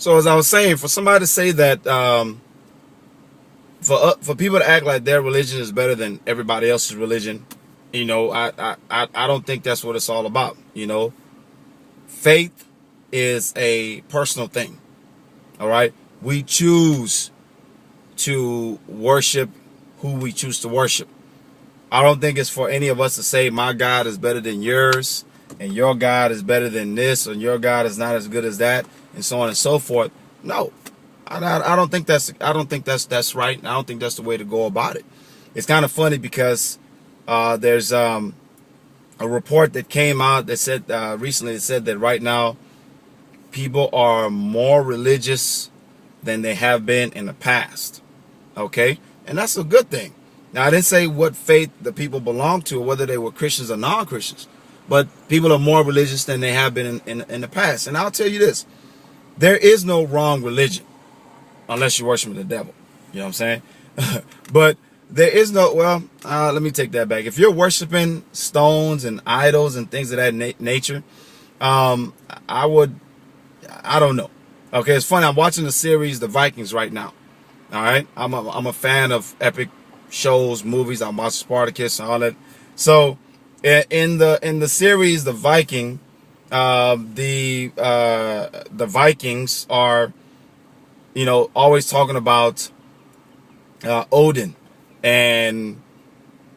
So as I was saying, for somebody to say that, for people to act like their religion is better than everybody else's religion, I don't think that's what it's all about. Faith is a personal thing. All right, we choose to worship who we choose to worship. I don't think it's for any of us to say my God is better than yours, and your God is better than this, and your God is not as good as that, and so on and so forth. No, I don't think that's right. I don't think that's the way to go about it. It's kind of funny because there's a report that came out that said recently. It said that right now people are more religious than they have been in the past. Okay, and that's a good thing. Now, I didn't say what faith the people belong to, or whether they were Christians or non-Christians, but people are more religious than they have been in the past. And I'll tell you this: there is no wrong religion unless you're worshiping the devil. You know what I'm saying? But there is no, well, let me take that back. If you're worshiping stones and idols and things of that nature, I don't know. Okay, it's funny. I'm watching the series The Vikings right now. All right, I'm a fan of epic shows, movies. I'm watching Spartacus and all that. So in the series The Viking, the Vikings are, always talking about Odin and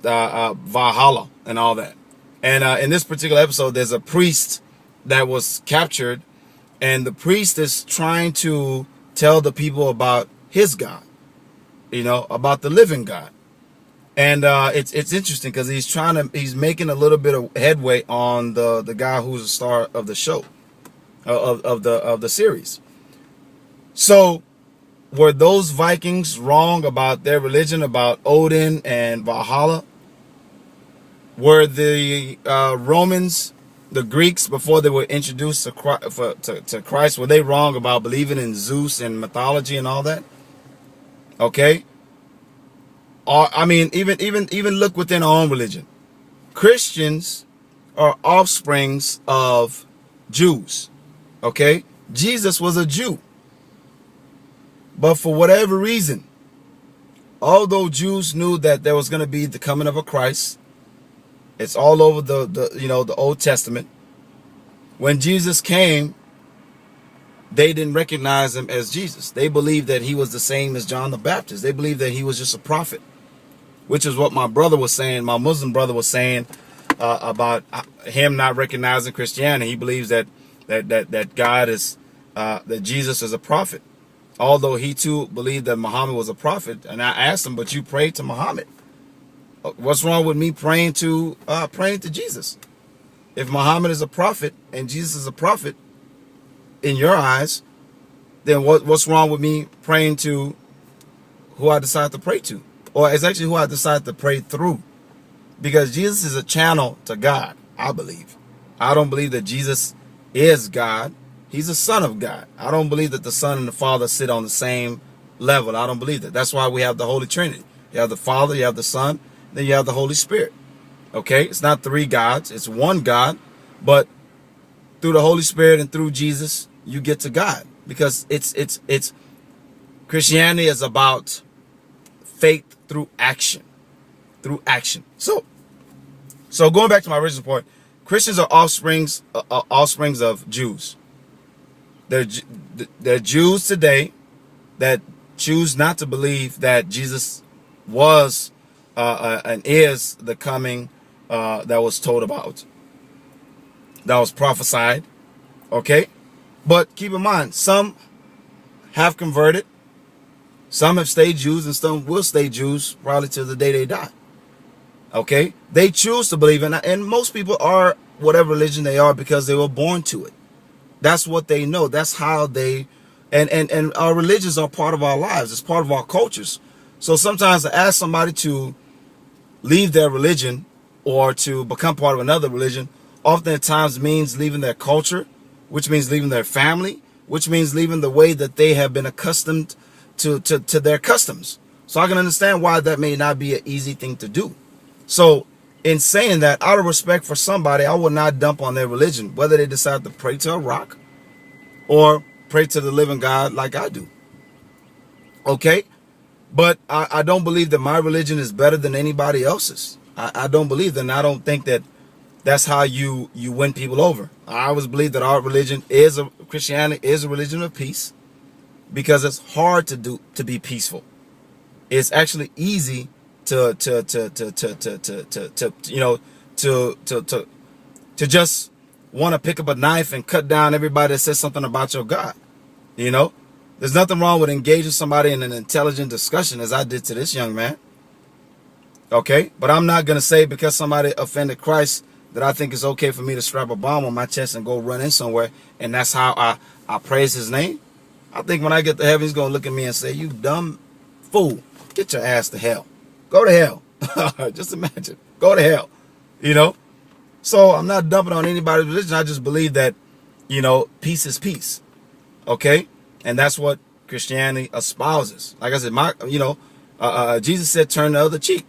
Valhalla and all that. And in this particular episode, there's a priest that was captured, and the priest is trying to tell the people about his God, about the living God. And it's interesting because he's making a little bit of headway on the guy who's the star of the show, of the series. So were those Vikings wrong about their religion, about Odin and Valhalla? Were the Romans, the Greeks, before they were introduced to Christ, were they wrong about believing in Zeus and mythology and all that? Okay. I mean, even look within our own religion. Christians are offsprings of Jews. Okay? Jesus was a Jew. But for whatever reason, although Jews knew that there was going to be the coming of a Christ, it's all over the Old Testament. When Jesus came, they didn't recognize him as Jesus. They believed that he was the same as John the Baptist. They believed that he was just a prophet, which is what my brother was saying. My Muslim brother was saying about him not recognizing Christianity. He believes that God is that Jesus is a prophet, although he too believed that Muhammad was a prophet. And I asked him, but you prayed to Muhammad. What's wrong with me praying to Jesus? If Muhammad is a prophet and Jesus is a prophet in your eyes, then what's wrong with me praying to who I decide to pray to? Or it's actually who I decide to pray through. Because Jesus is a channel to God, I believe. I don't believe that Jesus is God. He's a son of God. I don't believe that the Son and the Father sit on the same level. I don't believe that. That's why we have the Holy Trinity. You have the Father, you have the Son, then you have the Holy Spirit. Okay? It's not three gods. It's one God. But through the Holy Spirit and through Jesus, you get to God. Because it's Christianity is about faith through action. Through action. So going back to my original point, Christians are offsprings of Jews. They're Jews today that choose not to believe that Jesus was and is the coming that was told about, that was prophesied. Okay? But keep in mind, some have converted, some have stayed Jews, and some will stay Jews probably till the day they die. Okay? They choose to believe in, and most people are whatever religion they are because they were born to it. That's what they know. That's how they, and our religions are part of our lives. It's part of our cultures. So sometimes to ask somebody to leave their religion or to become part of another religion oftentimes means leaving their culture, which means leaving their family, which means leaving the way that they have been accustomed to their customs. So I can understand why that may not be an easy thing to do. So in saying that, out of respect for somebody, I will not dump on their religion, whether they decide to pray to a rock or pray to the living God like I do. Okay? But I don't believe that my religion is better than anybody else's. I don't believe that, and I don't think that that's how you win people over. I always believe that our religion Christianity is a religion of peace, because it's hard to be peaceful. It's actually easy to just want to pick up a knife and cut down everybody that says something about your God. You know, there's nothing wrong with engaging somebody in an intelligent discussion, as I did to this young man. Okay, but I'm not going to say because somebody offended Christ that I think it's okay for me to strap a bomb on my chest and go run in somewhere, and that's how I praise his name. I think when I get to heaven, he's going to look at me and say, "You dumb fool, get your ass to hell. Go to hell." Just imagine. Go to hell. You know? So I'm not dumping on anybody's religion. I just believe that, you know, peace is peace. Okay? And that's what Christianity espouses. Like I said, Jesus said, turn the other cheek.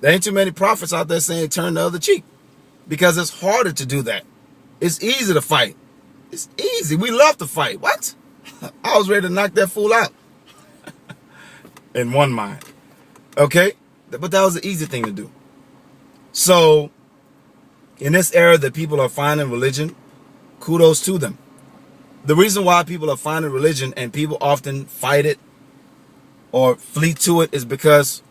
There ain't too many prophets out there saying turn the other cheek, because it's harder to do that. It's easy to fight. It's easy. We love to fight. What? I was ready to knock that fool out in one mind. Okay? But that was the easy thing to do. So, in this era that people are finding religion, kudos to them. The reason why people are finding religion and people often fight it or flee to it is because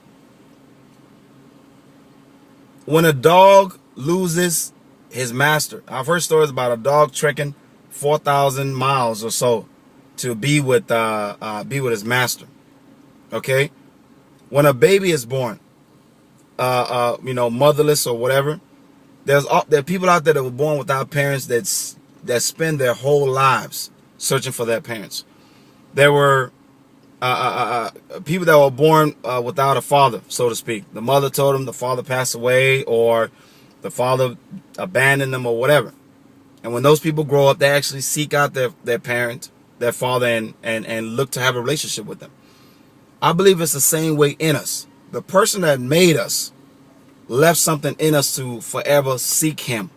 when a dog loses his master, I've heard stories about a dog trekking 4,000 miles or so to be with his master. Okay, when a baby is born, motherless or whatever, there are people out there that were born without parents that spend their whole lives searching for their parents. There were people that were born without a father, so to speak. The mother told them, the father passed away, or the father abandoned them, or whatever. And when those people grow up, they actually seek out their parent, their father, and look to have a relationship with them. I believe it's the same way in us. The person that made us left something in us to forever seek him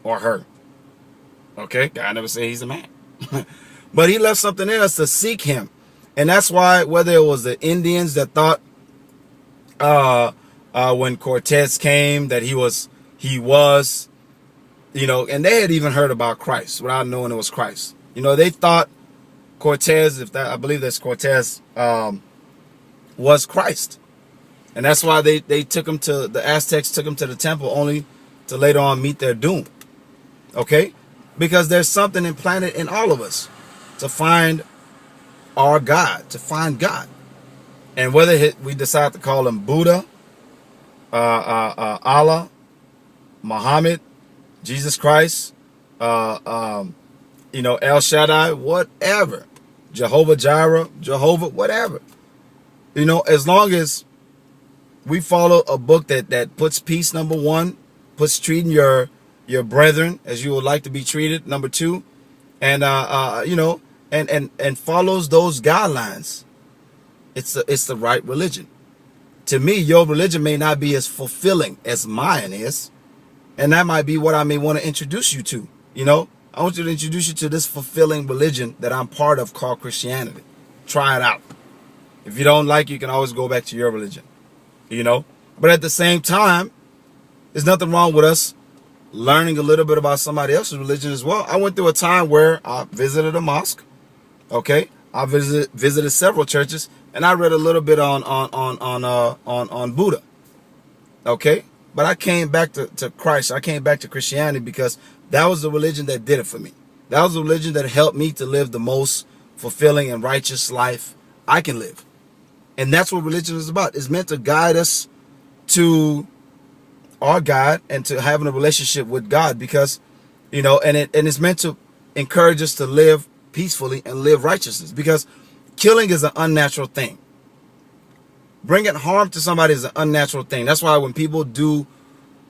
or her. Okay? God never said he's a man. But he left something in us to seek him. And that's why, whether it was the Indians that thought when Cortez came that he was, and they had even heard about Christ without knowing it was Christ. You know, they thought Cortez, I believe that's Cortez, was Christ. And that's why the Aztecs took him to the temple, only to later on meet their doom. Okay? Because there's something implanted in all of us to find our God, to find God. And whether we decide to call him Buddha, Allah, Muhammad, Jesus Christ, El Shaddai, whatever, Jehovah Jireh, Jehovah, whatever. You know, as long as we follow a book that puts peace, number one, puts treating your brethren as you would like to be treated, number two, and and follows those guidelines, it's the right religion. To me, your religion may not be as fulfilling as mine is, and that might be what I may want to introduce you to. You know, I want you to introduce you to this fulfilling religion that I'm part of called Christianity. Try it out. If you don't like it, you can always go back to your religion. You know, but at the same time, there's nothing wrong with us learning a little bit about somebody else's religion as well. I went through a time where I visited a mosque. Okay, I visited several churches, and I read a little bit on Buddha. Okay, but I came back to Christ. I came back to Christianity because that was the religion that did it for me. That was the religion that helped me to live the most fulfilling and righteous life I can live. And that's what religion is about. It's meant to guide us to our God and to having a relationship with God, because, you know, and it's meant to encourage us to live peacefully and live righteousness, because killing is an unnatural thing. Bringing harm to somebody is an unnatural thing. That's why when people do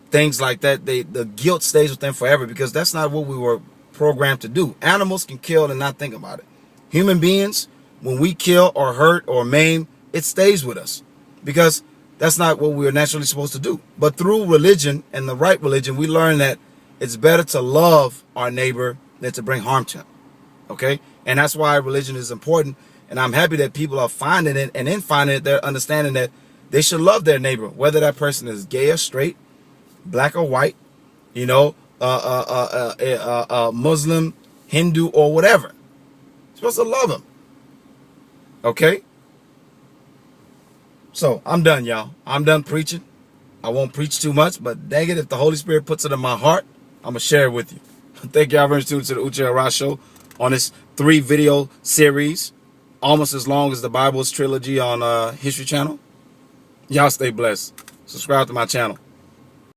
things like that, the guilt stays with them forever, because that's not what we were programmed to do. Animals can kill and not think about it. Human beings, when we kill or hurt or maim, it stays with us, because that's not what we are naturally supposed to do. But through religion and the right religion, we learn that it's better to love our neighbor than to bring harm to him. Okay? And that's why religion is important. And I'm happy that people are finding it, and in finding it, they're understanding that they should love their neighbor, whether that person is gay or straight, black or white, you know, Muslim, Hindu, or whatever. You're supposed to love them. Okay? So, I'm done, y'all. I'm done preaching. I won't preach too much, but dang it, if the Holy Spirit puts it in my heart, I'm going to share it with you. Thank y'all very much for tuning to the Uche Hara Show on this 3-video series, almost as long as the Bible's trilogy on History Channel. Y'all stay blessed. Subscribe to my channel.